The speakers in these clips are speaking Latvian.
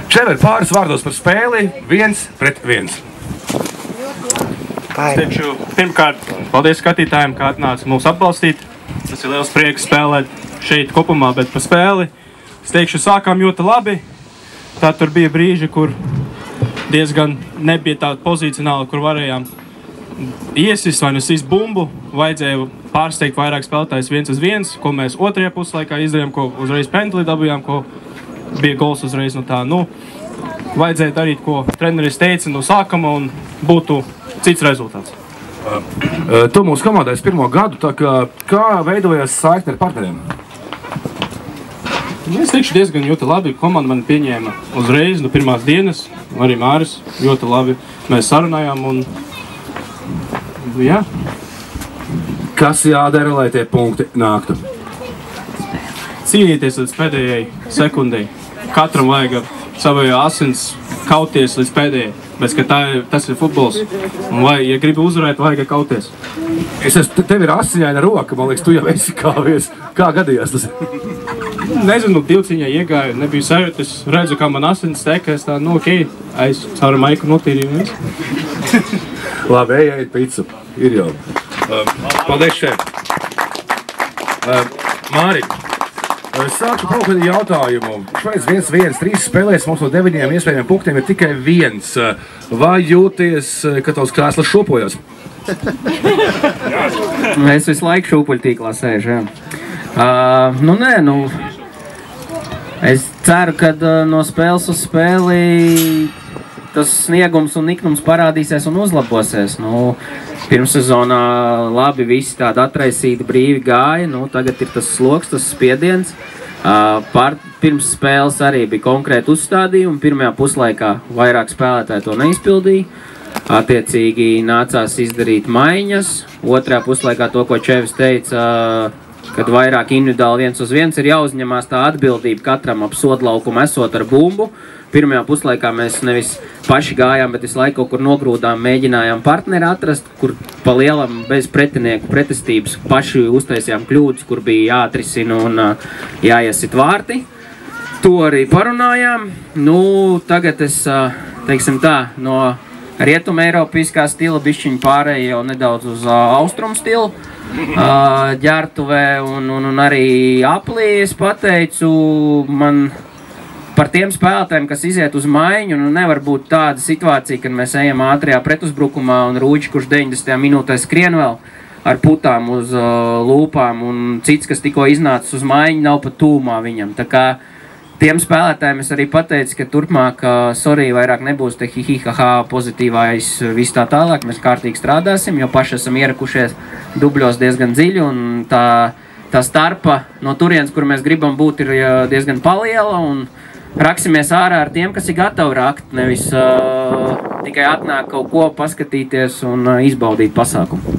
Čever, pāris vārdos par spēli 1-1. Es teikšu, pirmkārt, paldies skatītājiem, kā atnāca mūs atbalstīt. Tas ir liels prieks spēlēt šeit kopumā, bet par spēli es teikšu, sākām ļoti labi. Tā tur bija brīži, kur diezgan nebija tāda pozīcionāla, kur varējām iesist vai nesist bumbu. Vajadzēja pārsteigt vairāk spēlētājs 1-1, ko mēs otrajā puslaikā izdarījām, ko uzreiz pentli dabujām, ko bija gols uzreiz no tā. Vajadzēja darīt, ko treneris teica no sākuma un būtu cits rezultāts. Tu mūsu komandais pirmo gadu, tā kā veidojas saikne ar partneriem? Es teikšu diezgan ļoti labi. Komanda mani pieņēma uzreiz no pirmās dienas. Arī Māris ļoti labi. Mēs sarunājām un jā. Kas jādara, lai tie punkti nāktu? Cīnīties līdz pēdējai sekundei. Katram vajag savajā asins kauties līdz pēdējai. Bet tas ir futbols. Un ja gribi uzvarēt, vajag kauties. Tev ir asiņaina roka, man liekas, tu jau esi kāvies. Kā gadījās tas? Nezinu, divciņā iegāju, nebija sajūta. Es redzu, kā man asins teka, es tā, ok, caur maiku notīrīju. Labi, ej picu. Ir jau. Paldies šeit. Māri, sāku kaut kādu jautājumu. Šveic 1-1, 3 spēlēs, mums no 9 iespējamiem punktiem ir tikai 1. Vai jūties, ka tavs krēslas šūpojas? Es visu laiku šūpuļtīklā sēžu, jā. Es ceru, ka no spēles uz spēli tas sniegums un niknums parādīsies un uzlabosies. Pirmssezonā labi visi tādi atraisīti brīvi gāja, tagad ir tas sloks, tas spiediens. Pirms spēles arī bija konkrēti uzstādījumi, pirmajā puslaikā vairāk spēlētāji to neizpildīja. Attiecīgi nācās izdarīt maiņas, otrajā puslaikā to, ko Čevis teica, kad vairāk individuāli 1-1 ir jāuzņemās tā atbildība katram ap sodlaukumu esot ar bumbu. Pirmajā puslaikā mēs nevis paši gājām, bet visu laiku kaut kur nogrūdām, mēģinājām partneri atrast, kur pa lielam bez pretinieku pretestības paši uztaisījām kļūdas, kur bija jāatrisina un jāiesit vārti. To arī parunājām. Tagad es, teiksim tā, no rietuma eiropiskā stila bišķiņu pārēju jau nedaudz uz austrumu stilu. Ģertuvē un arī aplī es pateicu, man par tiem spēlētājiem, kas iziet uz maiņu, nevar būt tāda situācija, kad mēs ejam ātrajā pretuzbrukumā un Rūģi, kurš 90. minūtē skrien vēl ar putām uz lūpām un cits, kas tikko iznācis uz maiņu, nav pat tūmā viņam. Tā kā tiem spēlētājiem es arī pateicu, ka turpmāk, vairāk nebūs te hihihaha pozitīvais viss tā tālāk, mēs kārtīgi strādāsim, jo paši esam ierakušies dubļos diezgan dziļi un tā starpa no turienes, kur mēs gribam būt, ir diezgan paliela un raksimies ārā ar tiem, kas ir gatavi rakt, nevis tikai atnāk kaut ko paskatīties un izbaudīt pasākumu.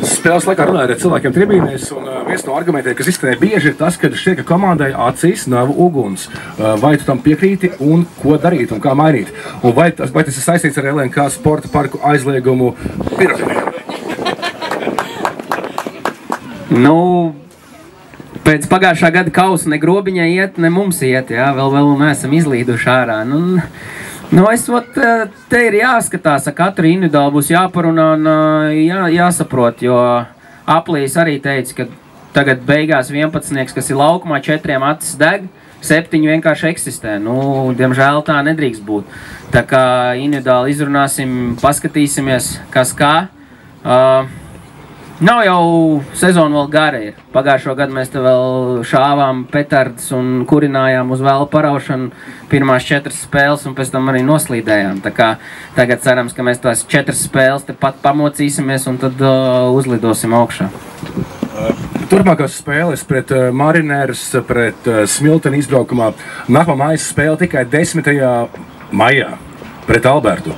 Spēles laikā runājot ar cilvēkiem tribīnēs, un viens no argumentiem, kas izskanēja bieži, ir tas, ka šķiet, ka komandai acīs nav uguns. Vai tu tam piekrīti un ko darīt un kā mainīt? Un vai tas ir saistīts ar LNK sporta parku aizliegumu pirotehnikā? Pēc pagājušā gada kausa ne grobiņai iet, ne mums iet, jā, vēl neesam izlīduši ārā. Te ir jāskatās, katru individuāli būs jāparunā un jāsaprot, jo Aplīs arī teica, ka tagad beigās 11, kas ir laukumā, 4 acis deg, 7 vienkārši eksistē. Diemžēl tā nedrīkst būt. Tā kā individuāli izrunāsim, paskatīsimies, kas kā. Nav jau sezona vēl gara ir. Pagājušo gadu mēs te vēl šāvām petardus un kurinājām uz vēlu paraušanu pirmās 4 spēles un pēc tam arī noslīdējām. Tā kā tagad cerams, ka mēs tās 4 spēles te pat pamocīsimies un tad uzlidosim augšā. Turpmākās spēles pret Mariners, pret Smilteni izbraukumā. Nākamā mājas spēle tikai 10. maijā pret Albertu.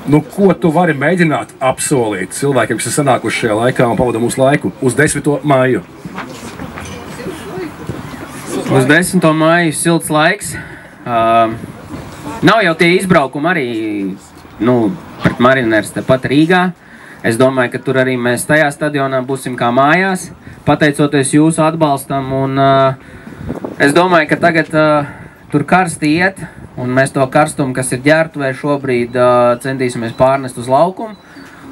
Ko tu vari mēģināt apsolīt cilvēkiem, kas ir sanākuši šajā laikā un pavada mūsu laiku uz 10. maiju? Uz 10. maiju silts laiks. Nav jau tie izbraukumi arī pret Mariners tepat Rīgā. Es domāju, ka tur arī mēs tajā stadionā būsim kā mājās, pateicoties jūsu atbalstam. Un es domāju, ka tagad tur karsti iet, un mēs to karstumu, kas ir ģērbtuvē šobrīd, centīsimies pārnest uz laukumu,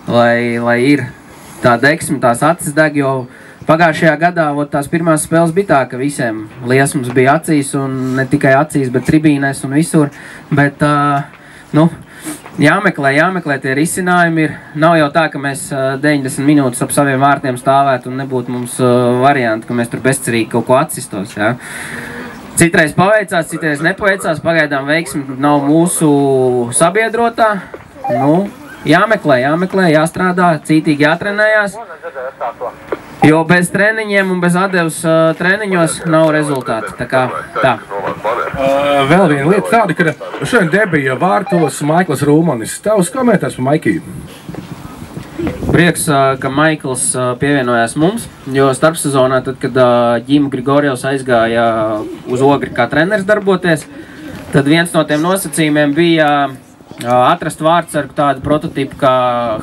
lai ir tā deksme, tās acis deg, jo pagājušajā gadā tās pirmās spēles bija tā, ka visiem liesmas bija acīs, un ne tikai acīs, bet tribīnēs un visur, bet, jāmeklē tie risinājumi ir. Nav jau tā, ka mēs 90 minūtes ap saviem vārtiem stāvētu un nebūtu mums varianti, ka mēs tur bezcerīgi kaut ko atsistos, jā. Citreiz paveicās, citreiz nepaveicās, pagaidām veiksmi nav mūsu sabiedrotā. Jāmeklē, jāstrādā, cītīgi jātrenējās. Jo bez treniņiem un bez atdevas treniņos nav rezultāti. Tā kā tā. Vēl viena lieta tāda, ka šodien debija vārtos Maikls Rūmanis. Tavs komentārs par Maikiju? Prieks, ka Maikls pievienojās mums, jo starpsezonā, tad, kad Ģima Grigorjevs aizgāja uz Ogri kā treneris darboties, tad viens no tiem nosacījumiem bija atrast vārdsargu tādu prototipu kā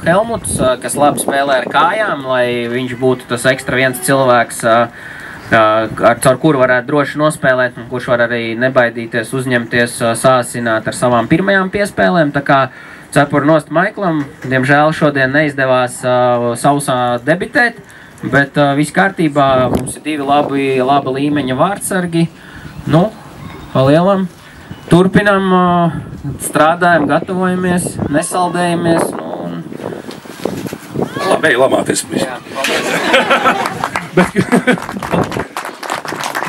Helmuts, kas labi spēlē ar kājām, lai viņš būtu tas ekstra viens cilvēks, caur kuru varētu droši nospēlēt, un kurš var arī nebaidīties, uzņemties, sāsināt ar savām pirmajām piespēlēm. Tā kā cepuru nost Maiklam, diemžēl šodien neizdevās sausā debitēt, bet viss kārtībā, mums ir divi laba līmeņa vārdsargi. Palielam. Turpinam, strādājam, gatavojamies, nesaldējamies. Labi, lamāties.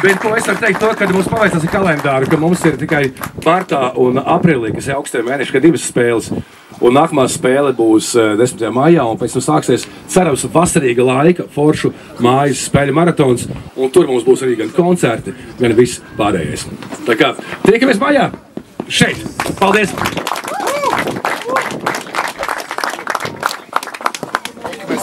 Bet ko es varu teikt to, ka mums paveicās ar kalendāru, ka mums ir tikai martā un aprīlī, kas ir augstie mēneši, ka 2 spēles. Un nākamā spēle būs 10. maijā, un pēc tam sāksies, cerams, vasarīga laika, foršu mājas spēļu maratons, un tur mums būs arī gan koncerti, gan viss pārējais. Tā kā, tiekamies maijā! Šeit! Paldies!